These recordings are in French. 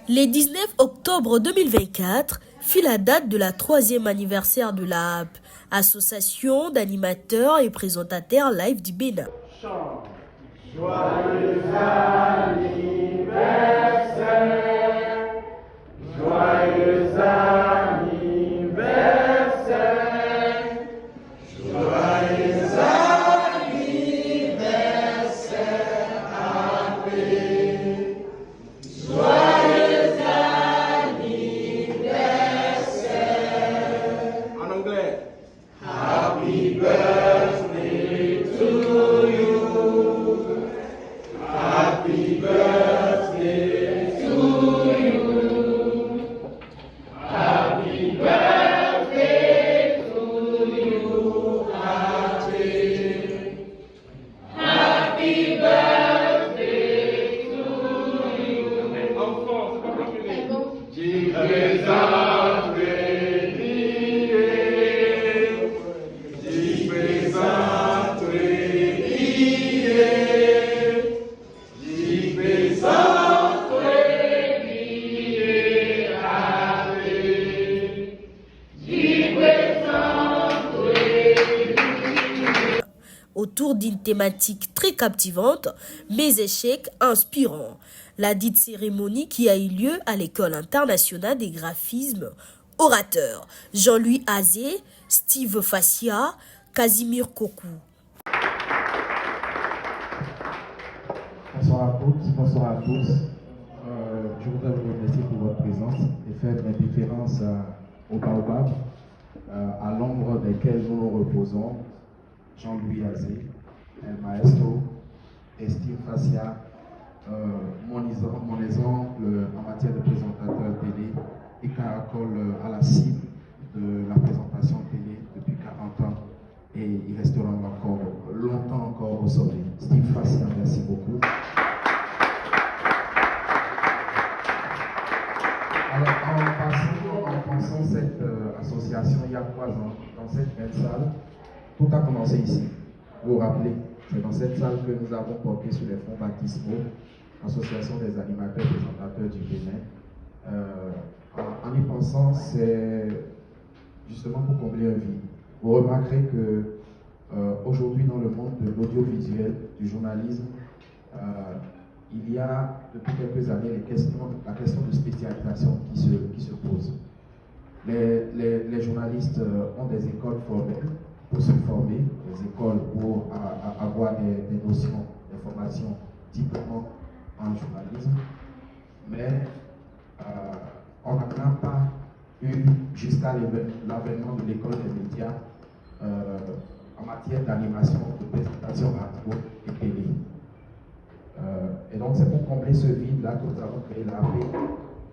Le 19 octobre 2024 fut la date de la 3e anniversaire de l'AAP, Association d'animateurs et présentateurs live du Bénin. Joyeux anniversaire, joyeux anniversaire, joyeux anniversaire à P. Joyeux anniversaire. En anglais. Happy birthday to you. Happy birthday to you. Happy birthday to you. Happy birthday to you. Enfant, c'est pas confirmé. J'y présente j'y présente autour d'une thématique très captivante, mes échecs inspirants. La dite cérémonie qui a eu lieu à l'École internationale des graphismes orateurs. Jean-Louis Azé, Steve Fassia, Casimir Kokou. Bonsoir à toutes, bonsoir à tous. Je voudrais vous remercier pour votre présence et faire mes références au Baobab, à l'ombre desquels nous nous reposons. Jean-Louis Azé, El Maestro, et Steve Fassia, mon exemple en matière de présentateur télé et caracole à la cible de la présentation télé depuis 40 ans et il restera encore longtemps encore au sommet. Steve Fassia, merci beaucoup. Alors, en pensant cette association il y a 3 ans, dans cette même salle, tout a commencé ici. Vous vous rappelez, c'est dans cette salle que nous avons porté sur les fonds baptismaux, Association des animateurs et présentateurs du Bénin. En y pensant, c'est justement pour combler un vide. Vous remarquerez que aujourd'hui, dans le monde de l'audiovisuel, du journalisme, il y a depuis quelques années la question de spécialisation qui se pose. Les journalistes ont des écoles formelles pour se former, des écoles pour avoir des notions, des formations diplômantes en journalisme, mais on n'a pas eu jusqu'à l'avènement de l'école des médias en matière d'animation, de présentation radio et télé. Et donc c'est pour combler ce vide-là que nous avons créé l'AP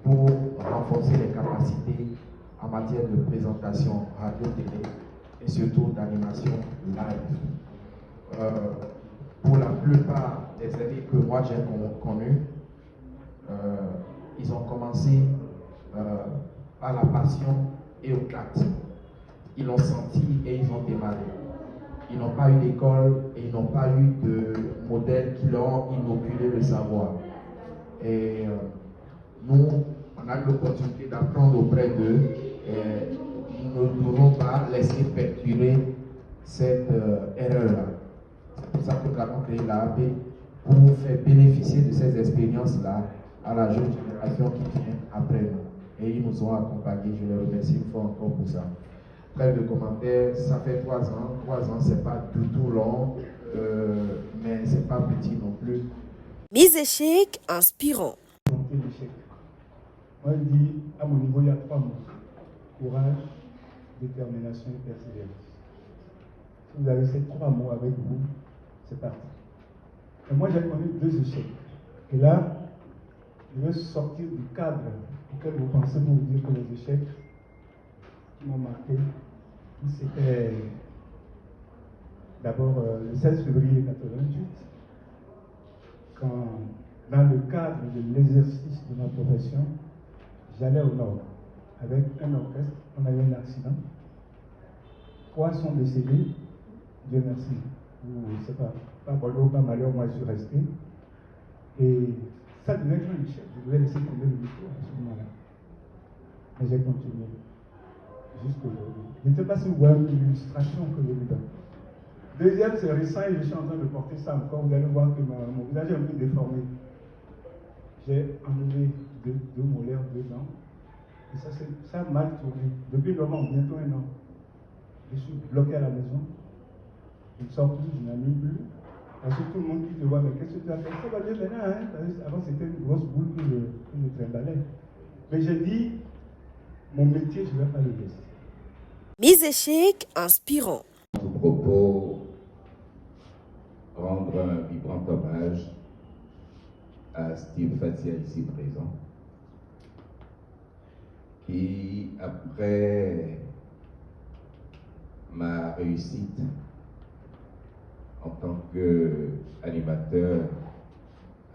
pour renforcer les capacités en matière de présentation radio-télé et surtout d'animation live. Pour la plupart des élèves que moi j'ai connus, ils ont commencé par la passion et au tact. Ils l'ont senti et ils ont démarré. Ils n'ont pas eu d'école et ils n'ont pas eu de modèle qui leur ont inoculé le savoir. Et nous, on a l'opportunité d'apprendre auprès d'eux et nous ne devons pas laisser perdurer cette erreur-là. C'est pour ça que nous avons créé l'AAP pour faire bénéficier de ces expériences-là à la jeune génération qui vient après nous. Et ils nous ont accompagnés, je les remercie une fois encore pour ça. Trêve de commentaires, ça fait 3 ans. 3 ans, c'est pas du tout long, mais c'est pas petit non plus. Mes échecs inspirants. Moi, je dis, à mon niveau, il y a 3 mots. Courage, détermination et persévérance. Si vous avez ces 3 mots avec vous, c'est parti. Et moi, j'ai connu 2 échecs. Et là, je vais sortir du cadre auquel vous pensez pour vous dire que les échecs qui m'ont marqué, c'était d'abord le 16 février 88, quand, dans le cadre de l'exercice de ma profession, j'allais au nord avec un orchestre, on a eu un accident. 3 sont décédés, Dieu merci. C'est pas malheur, moi je suis resté. Et Ça devait être un échec. Je devais laisser tomber le micro à ce moment-là. Mais j'ai continué jusqu'aujourd'hui. Je ne sais pas si vous voyez l'illustration que je vous donne. Deuxième, c'est récent et je suis en train de porter ça encore. Vous allez voir que mon visage est un peu déformé. J'ai enlevé deux molaires, 2 dents. Et ça a mal tourné. Depuis longtemps, bientôt 1 an. Je suis bloqué à la maison. Je ne sors plus, je n'anime plus. Parce que tout le monde qui te voit, mais qu'est-ce que tu as fait? Ça va bien maintenant, hein? Avant, c'était une grosse boule que je trimballais. Mais j'ai dit, mon métier, je ne vais pas le laisser. Mes échecs inspirants. Tout propos, rendre un vibrant hommage à Steve Fatia ici présent, qui, après ma réussite en tant qu'animateur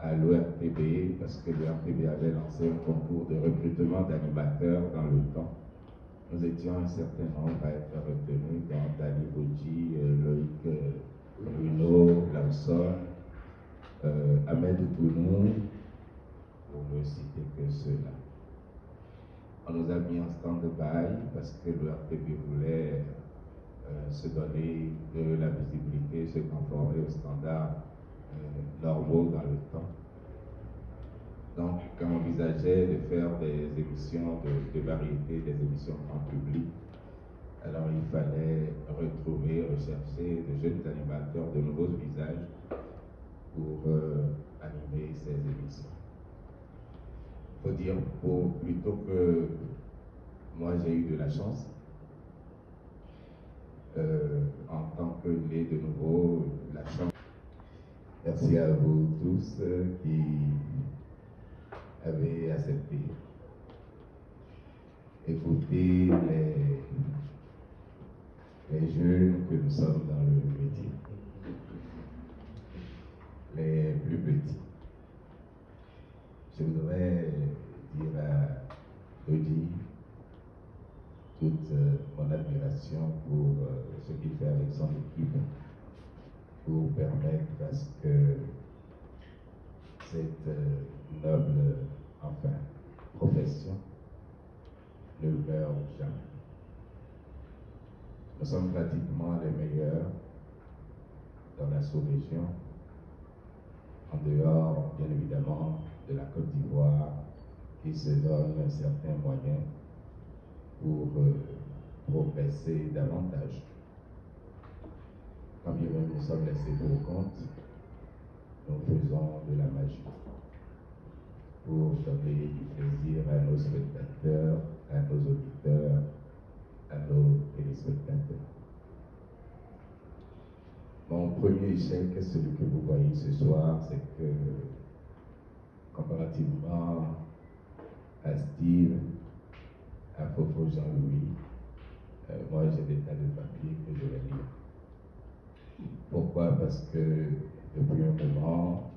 à l'ORTB, parce que l'ORTB avait lancé un concours de recrutement d'animateurs dans le temps. Nous étions un certain nombre à être retenus, dans Dani Boudji, Loïc Bruno, Lamson, Ahmed Tounou, pour ne citer que ceux-là. On nous a mis en stand-by parce que le RTB voulait se donner de la visibilité, se conformer aux standards normaux dans le temps. Donc, quand on envisageait de faire des émissions de variété, des émissions grand public, alors il fallait retrouver, rechercher de jeunes animateurs, de nouveaux visages pour animer ces émissions. Il faut dire plutôt que moi j'ai eu de la chance, en tant que né de nouveau, la chance. Merci à vous tous qui avez accepté. Écoutez les jeunes que nous sommes dans le métier, les plus petits. Je voudrais dire à Rudy toute mon admiration pour ce qu'il fait avec son équipe pour permettre à ce que cette noble, profession ne meurt jamais. Nous sommes pratiquement les meilleurs dans la sous-région, en dehors, bien évidemment, de la Côte d'Ivoire, qui se donne certains moyens pour progresser davantage. Quand bien même nous sommes laissés pour compte, nous faisons de la magie pour donner du plaisir à nos spectateurs, à nos auditeurs, à nos téléspectateurs. Mon premier échec, celui que vous voyez ce soir, c'est que comparativement à Steve, à Fofo Jean-Louis, moi j'ai des tas de papiers que je vais lire. Pourquoi? Parce que depuis un moment,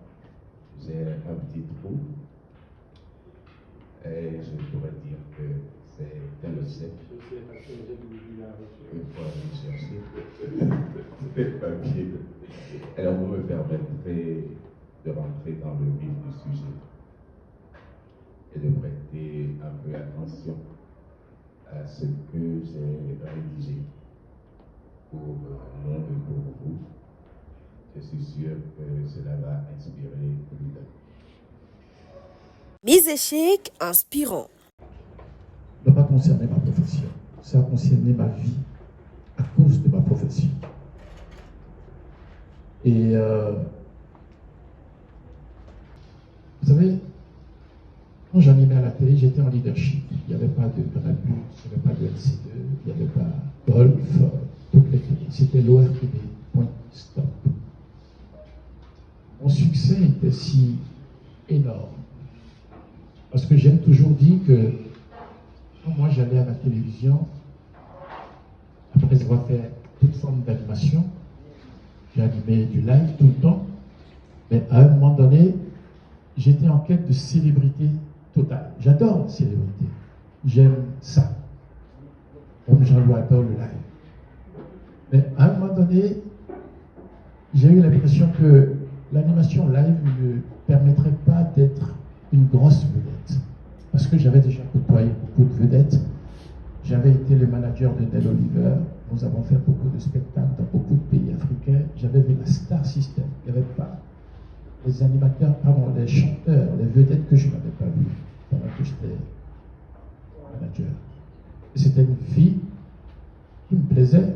j'ai un petit trou et je pourrais dire que c'est un échec. Il faut aller chercher des papiers. Alors vous me permettrez de rentrer dans le vif du sujet et de prêter un peu attention à ce que j'ai rédigé pour nous et pour vous. Je suis sûr que cela va inspirer plus d'un. Mes échecs inspirants. Ça n'a pas concerné ma profession, ça a concerné ma vie à cause de ma profession. Et vous savez, quand j'animais à la télé, j'étais en leadership. Il n'y avait pas de Canal+, il n'y avait pas de LC2, il n'y avait pas Golf, toutes les télés. C'était l'ORTB, point, stop. Mon succès était si énorme. Parce que j'ai toujours dit que quand moi j'allais à la télévision, après avoir fait toute forme d'animation, j'ai animé du live tout le temps, mais à un moment donné, j'étais en quête de célébrité totale. J'adore la célébrité. J'aime ça. Comme Jean-Louis adore le live. Mais à un moment donné, j'ai eu l'impression que l'animation live ne permettrait pas d'être une grosse vedette. Parce que j'avais déjà côtoyé beaucoup de vedettes. J'avais été le manager de Nell Oliver. Nous avons fait beaucoup de spectacles dans beaucoup de pays africains. J'avais vu la Star System. Il n'y avait pas les animateurs, pardon, les chanteurs, les vedettes que je n'avais pas vues pendant que j'étais manager. Et c'était une fille qui me plaisait.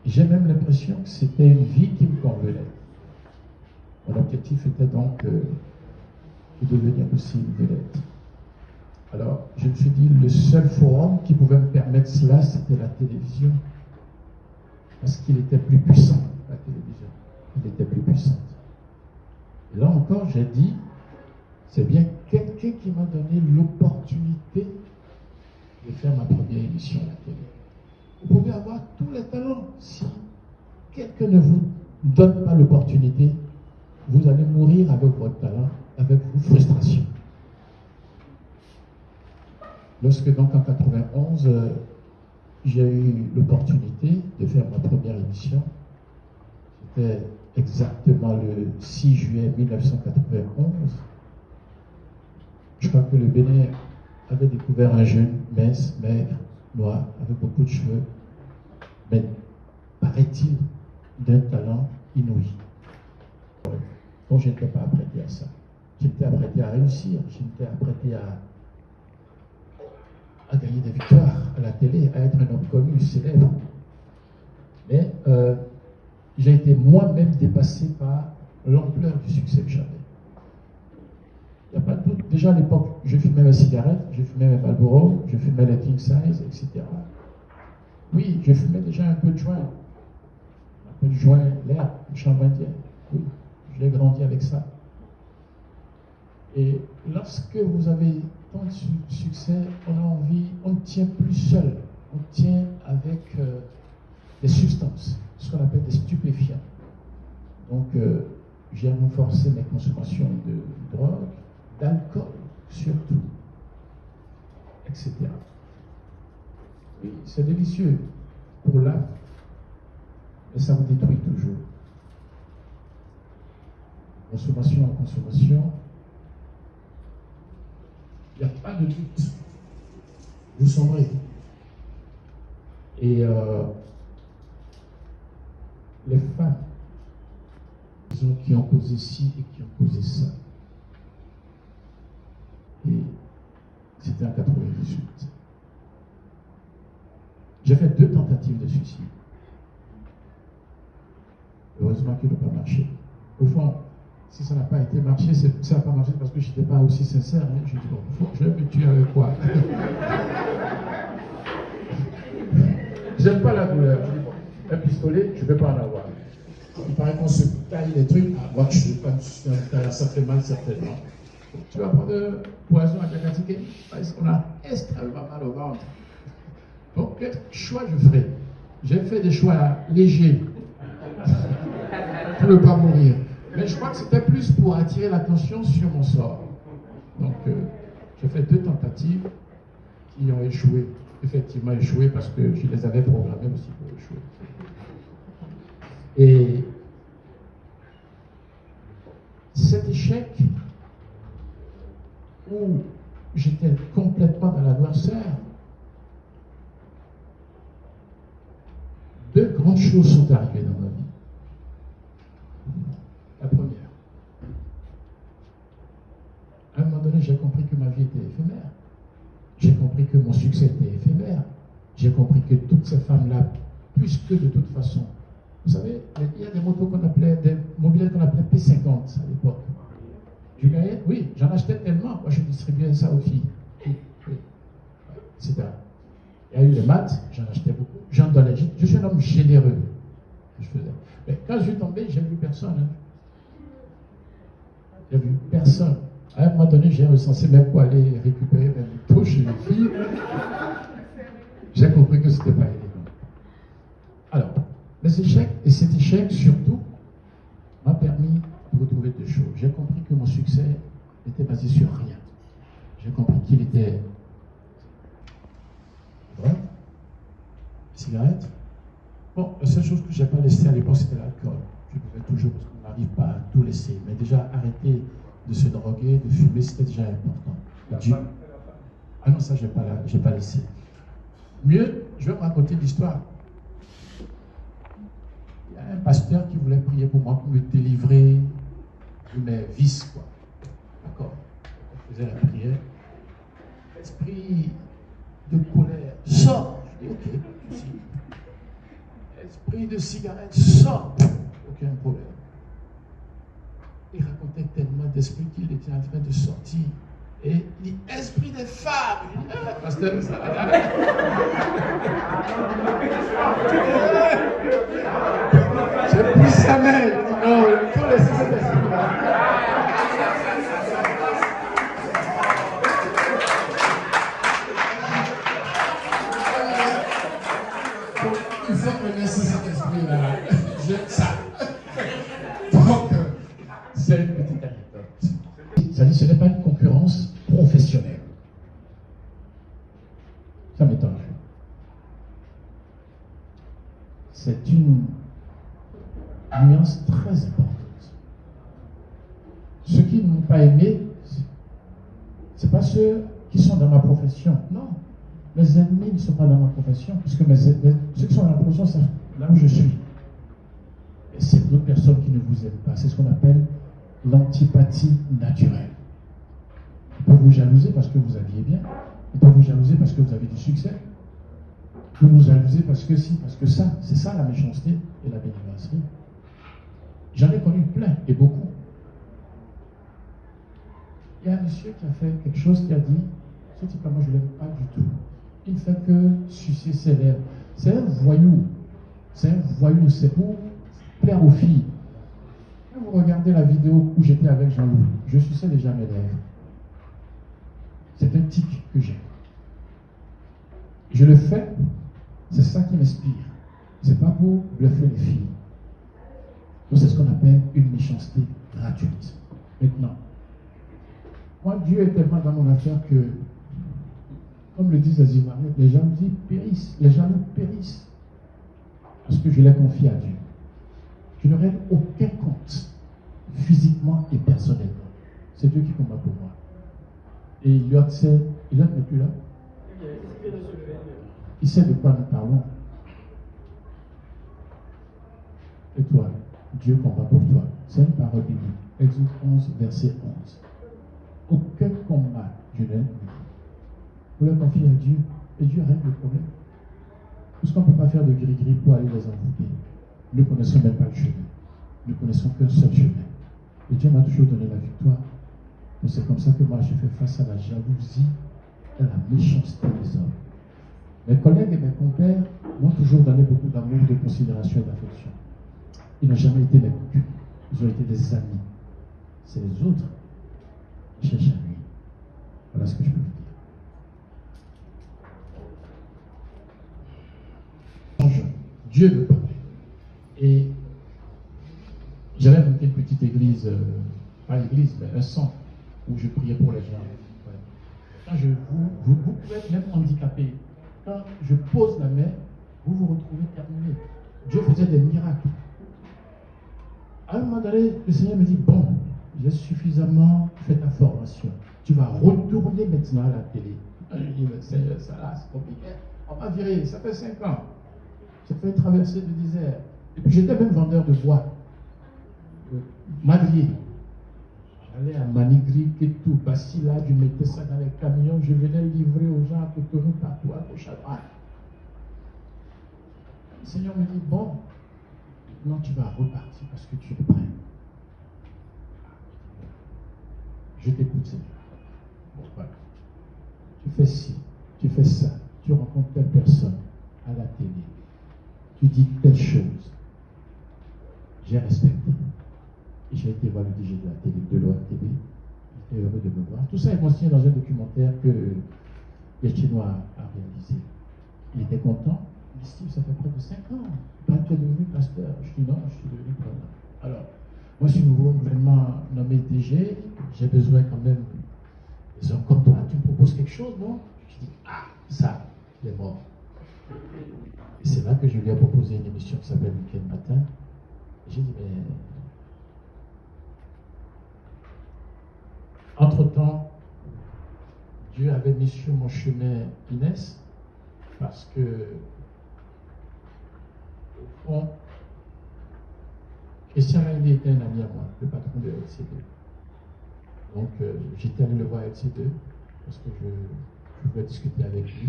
J'ai même l'impression que c'était une vie qui me convenait. Mon objectif était donc de devenir aussi une vedette. Alors, je me suis dit, le seul forum qui pouvait me permettre cela, c'était la télévision. Parce qu'il était plus puissant, la télévision. Il était plus puissant. Et là encore, j'ai dit, c'est bien quelqu'un qui m'a donné l'opportunité de faire ma première émission à la télé. Vous pouvez avoir tous les talents. Si quelqu'un ne vous donne pas l'opportunité, vous allez mourir avec votre talent, avec vos frustrations. Lorsque donc en 91, j'ai eu l'opportunité de faire ma première émission, c'était exactement le 6 juillet 1991. Je crois que le Bénin avait découvert un jeune mince, maigre, noir, avec beaucoup de cheveux, mais paraît-il d'un talent inouï. Donc je n'étais pas apprêté à ça. J'étais apprêté à réussir, j'étais apprêté à gagner des victoires à la télé, à être un homme connu, célèbre. Mais j'ai été moi-même dépassé par l'ampleur du succès que j'avais. Il n'y a pas de doute. Déjà à l'époque, je fumais ma cigarette, je fumais mes Marlboro, je fumais les King Size, etc. Oui, je fumais déjà un peu de joint. Un peu de joint, l'herbe, le chanvre indien. Oui, je l'ai grandi avec ça. Et lorsque vous avez tant de succès, on a envie, on ne tient plus seul, on tient avec des substances, ce qu'on appelle des stupéfiants. Donc, j'ai renforcé mes consommations de drogue, d'alcool surtout, etc. Oui, c'est délicieux pour l'âme, mais ça vous détruit toujours. Consommation en consommation, il n'y a pas de doute. Vous sombrez. Et les femmes qui ont causé ci et qui ont causé ça. Et c'était en 98. J'ai fait 2 tentatives de suicide. Heureusement qu'ils n'ont pas marché. Au fond, si ça n'a pas été marché, ça n'a pas marché parce que je n'étais pas aussi sincère. Hein. Je dis, bon, je vais me tuer avec quoi? J'aime pas la douleur. Je dis, bon, un pistolet, je ne vais pas en avoir. Il paraît qu'on se taille les trucs. Ah, moi, je ne vais pas me suicider, ça fait mal certainement. Tu vas prendre un poison à diagnostiquer parce qu'on a extrêmement mal au ventre. Donc, quel choix je ferai? J'ai fait des choix légers pour ne pas mourir. Mais je crois que c'était plus pour attirer l'attention sur mon sort. Donc, j'ai fait 2 tentatives qui ont échoué. Effectivement échoué parce que je les avais programmées aussi pour échouer. Et cet échec où j'étais complètement dans la noirceur, 2 grandes choses sont arrivées dans ma vie. La première, à un moment donné, j'ai compris que ma vie était éphémère. J'ai compris que mon succès était éphémère. J'ai compris que toutes ces femmes-là, puisque de toute façon, vous savez, il y a des motos qu'on appelait, des mobilettes qu'on appelait P50 à l'époque. Je gagnais, oui, j'en achetais tellement. Moi, je distribuais ça aux filles. Oui, etc. Il y a eu les maths, j'en achetais beaucoup. J'en donnais. Je suis un homme généreux. Je faisais. Mais quand je suis tombé, j'ai vu personne. Hein. J'ai vu personne. À un moment donné, j'ai recensé même pour aller récupérer mes motos chez les filles. J'ai compris que ce n'était pas élégant. Alors, les échecs, et cet échec surtout, m'a permis de retrouver 2 choses. J'ai compris que mon succès n'était basé sur rien. J'ai compris qu'il était vrai, cigarette. Bon, la seule chose que je n'ai pas laissé à l'époque, c'était l'alcool. Je pouvais toujours, parce qu'on n'arrive pas à tout laisser. Mais déjà, arrêter de se droguer, de fumer, c'était déjà important. Dieu... Ah non, ça, je n'ai pas laissé. Mieux, je vais vous raconter l'histoire. Il y a un pasteur qui voulait prier pour moi, pour me délivrer de mes vices, quoi. D'accord. On faisait la prière. Esprit de colère, sort. Je dis, ok, ici. Esprit de cigarette, sort. Aucun problème. Il racontait tellement d'esprits qu'il était en train de sortir. Et il dit, esprit des femmes. Je dis, ah, pasteur, ça va. J'ai pris sa main. Il dit, non, il faut laisser cet esprit-là. Il faut me laisser cet esprit-là. J'aime ça. Donc, c'est une petite anecdote. Ça dit, ce n'est pas une concurrence professionnelle. Ça m'étonne. C'est une nuance très importante. Ceux qui ne m'ont pas aimé, ce n'est pas ceux qui sont dans ma profession. Non. Mes ennemis ne sont pas dans ma profession, puisque ceux qui sont dans ma profession, c'est là où je suis. Et c'est d'autres personnes qui ne vous aiment pas. C'est ce qu'on appelle l'antipathie naturelle. Ils peuvent vous jalouser parce que vous habillez bien. Ils peuvent vous jalouser parce que vous avez du succès. Ils peuvent vous jalouser parce que si, parce que ça. C'est ça la méchanceté et la bénévolerie. J'en ai connu plein et beaucoup. Il y a un monsieur qui a fait quelque chose qui a dit, ce type-là, moi je ne l'aime pas du tout. Il ne fait que sucer ses lèvres. C'est un voyou. C'est un voyou. C'est pour plaire aux filles. Quand vous regardez la vidéo où j'étais avec Jean-Loup, je suçais déjà mes lèvres. C'est un tic que j'ai. Je le fais, c'est ça qui m'inspire. C'est pas pour bluffer les filles. Donc c'est ce qu'on appelle une méchanceté gratuite. Maintenant, moi, Dieu est tellement dans mon affaire que, comme le disent les Ivoiriens, les gens périssent, les gens périssent. Parce que je les confie à Dieu. Je ne règle aucun compte, physiquement et personnellement. C'est Dieu qui combat pour moi. Et Eliot n'est plus là. Il sait de quoi nous parlons. Et toi, Dieu combat pour toi. C'est une parole biblique. Exode 11, verset 11. Aucun combat, je n'ai. Vous le confiez à Dieu, et Dieu règle le problème. Parce qu'on ne peut pas faire de gris-gris pour aller les envoûter. Nous ne connaissons même pas le chemin. Nous ne connaissons qu'un seul chemin. Et Dieu m'a toujours donné la victoire. Donc c'est comme ça que moi je fais face à la jalousie et à la méchanceté des hommes. Mes collègues et mes compères m'ont toujours donné beaucoup d'amour, de considération et d'affection. Ils n'ont jamais été mes concurrents. Ils ont été des amis. C'est les autres qui cherchent à lui. Voilà ce que je peux vous dire. Dieu veut parler. Et j'avais monté une petite église, pas église, mais un centre où je priais pour les gens. Ouais. Quand vous pouvez être même handicapé. Quand je pose la main, vous vous retrouvez terminé. Dieu faisait des miracles. À un moment donné, le Seigneur me dit, bon, j'ai suffisamment fait ta formation. Tu vas retourner maintenant à la télé. Je dis, mais Seigneur, ça là, c'est compliqué. On m'a viré, ça fait 5 ans. J'ai fait traverser le désert. Et puis j'étais même vendeur de bois. Madrier. J'allais à Manigri, Ketou, Basila, je mettais ça dans les camions, je venais livrer aux gens à Cotonou, partout, à Cochadra. Le Seigneur me dit, bon, maintenant tu vas repartir parce que tu es prêt. Je t'écoute, Seigneur. Bon, voilà. Tu fais ci, tu fais ça, tu rencontres telle personne à la télé, tu dis telle chose. J'ai respecté. Et j'ai été voir le DG de la télé, de l'ORTB. Il était heureux de me voir. Tout ça est mentionné dans un documentaire que Yachinois a réalisé. Il était content. Il dit, Steve, ça fait près de 5 ans. Tu es devenu pasteur. Je dis non, je suis devenu preneur. Alors, moi, je suis nouvellement nommé DG. J'ai besoin quand même des hommes comme toi. Tu me proposes quelque chose, non? Je dis, ah, ça, il est mort. Et c'est là que je lui ai proposé une émission qui s'appelle Week-end Matin. J'ai dit, mais Entre-temps, Dieu avait mis sur mon chemin Inès, parce que, au fond, Christian Maïli était un ami à moi, le patron de LC2. Donc, j'étais allé le voir à LC2, parce que je voulais discuter avec lui.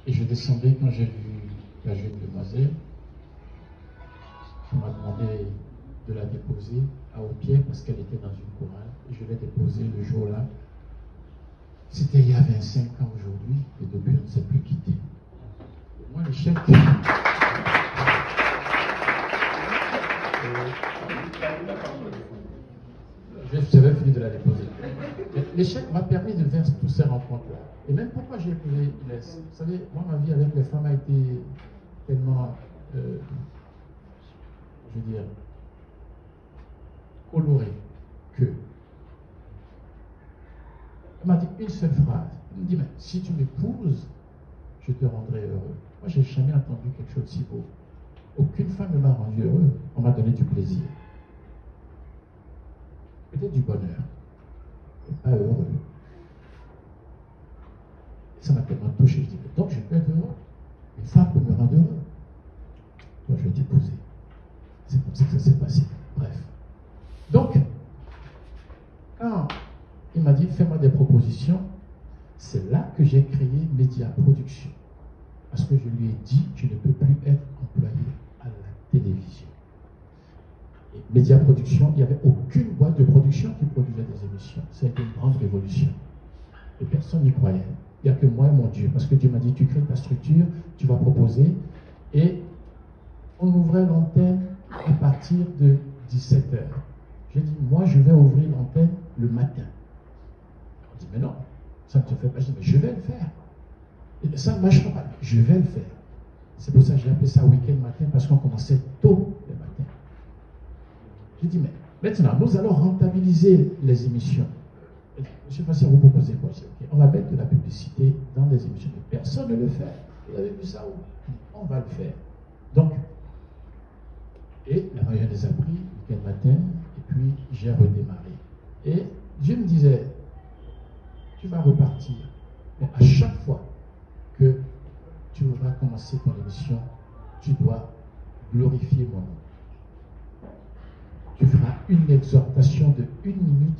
Et je descendais quand j'ai vu la jeune demoiselle. On m'a demandé de la déposer à Au-Pied parce qu'elle était dans une chorale. Et je l'ai déposée le jour-là. C'était il y a 25 ans aujourd'hui, et depuis on ne s'est plus quitté. Moi, l'échec. J'avais fini de la déposer. L'échec m'a permis de faire toutes ces rencontres-là. Et même pourquoi j'ai épousé Inès. Vous savez, moi, ma vie avec les femmes a été tellement, je veux dire, colorée que. Elle m'a dit une seule phrase. Elle me dit, mais si tu m'épouses, je te rendrai heureux. Moi, je n'ai jamais entendu quelque chose de si beau. Aucune femme ne m'a rendu heureux. On m'a donné du plaisir. Peut-être du bonheur, mais pas heureux. Et ça m'a tellement touché. Je dis, donc je peux être heureux. Une femme peut me rendre heureux. Donc je vais t'épouser. C'est comme ça que ça s'est passé. Bref. Donc, quand il m'a dit, fais-moi des propositions, c'est là que j'ai créé Média Production. Parce que je lui ai dit, tu ne peux plus être employé à la télévision. Et Média Production, il n'y avait aucune boîte de production qui produisait des émissions. C'était une grande révolution. Et personne n'y croyait. Il n'y a que moi et mon Dieu. Parce que Dieu m'a dit, tu crées ta structure, tu vas proposer. Et on ouvrait l'antenne à partir de 17h. J'ai dit, moi, je vais ouvrir l'antenne le matin. On dit, mais non, ça ne te fait pas. Je dis, mais je vais le faire. Et ça ne marchera pas. Je vais le faire. C'est pour ça que j'ai appelé ça week-end matin, parce qu'on commençait tôt le matin. J'ai dit, mais maintenant, nous allons rentabiliser les émissions. Monsieur Fassia, vous proposez quoi? On va mettre de la publicité dans les émissions. Mais personne ne le fait. Vous avez vu ça où? On va le faire. Donc, et la mayonnaise a pris, week-end matin, et puis j'ai redémarré. Et Dieu me disait, tu vas repartir. Mais à chaque fois que tu vas commencer ton émission, tu dois glorifier mon nom. Tu feras une exhortation de 1 minute,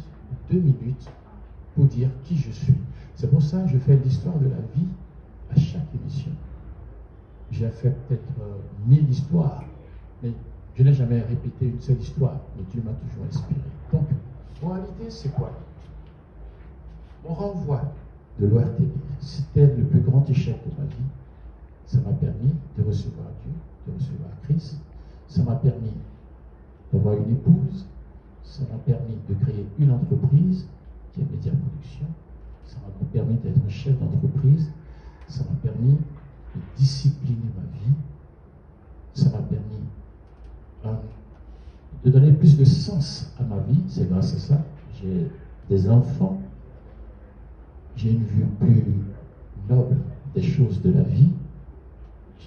2 minutes pour dire qui je suis. C'est pour ça que je fais l'histoire de la vie à chaque émission. J'ai fait peut-être 1000 histoires, mais je n'ai jamais répété une seule histoire, mais Dieu m'a toujours inspiré. Donc, en réalité, c'est quoi? Mon renvoi de l'ORTB, c'était le plus grand échec de ma vie. Ça m'a permis de recevoir Dieu, de recevoir Christ. Ça m'a permis d'avoir une épouse. Ça m'a permis de créer une entreprise qui est Média Production. Ça m'a permis d'être un chef d'entreprise. Ça m'a permis de discipliner ma vie. Ça m'a permis de donner plus de sens à ma vie. C'est grâce à ça. J'ai des enfants. J'ai une vue plus noble des choses de la vie.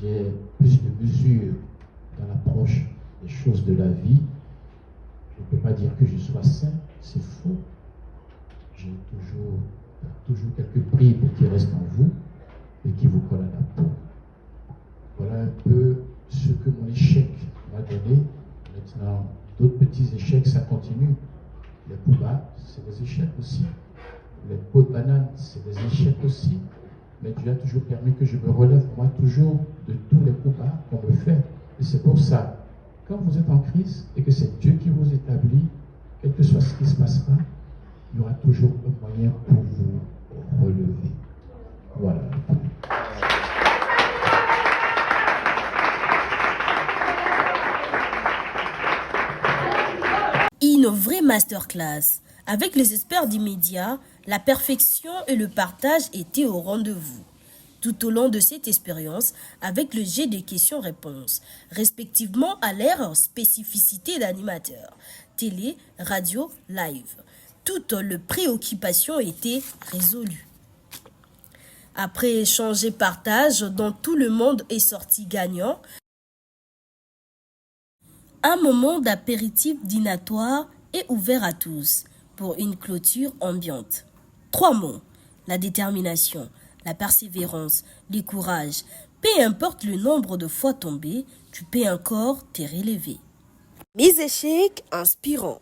J'ai plus de mesure dans l'approche des choses de la vie. Je ne peux pas dire que je sois saint, c'est faux. J'ai toujours quelques bribes qui restent en vous et qui vous collent à la peau. Voilà un peu ce que mon échec m'a donné. Maintenant, d'autres petits échecs, ça continue. Les poubas, c'est des échecs aussi. Les pots de banane, c'est des échecs aussi. Mais Dieu a toujours permis que je me relève, moi, toujours de tous les coups bas qu'on me fait. Et c'est pour ça, quand vous êtes en Christ et que c'est Dieu qui vous établit, quel que soit ce qui se passera, il y aura toujours un moyen pour vous relever. Voilà. Une vraie masterclass. Avec les experts d'immédiat, la perfection et le partage étaient au rendez-vous. Tout au long de cette expérience, avec le jet des questions-réponses, respectivement à leur spécificité d'animateur, télé, radio, live, toutes les préoccupations étaient résolues. Après échange et partage, dont tout le monde est sorti gagnant, un moment d'apéritif dînatoire est ouvert à tous. pour une clôture ambiante. 3 mots: la détermination, la persévérance, le courage. Peu importe le nombre de fois tombé, tu peux encore te relever. Mes échecs inspirants.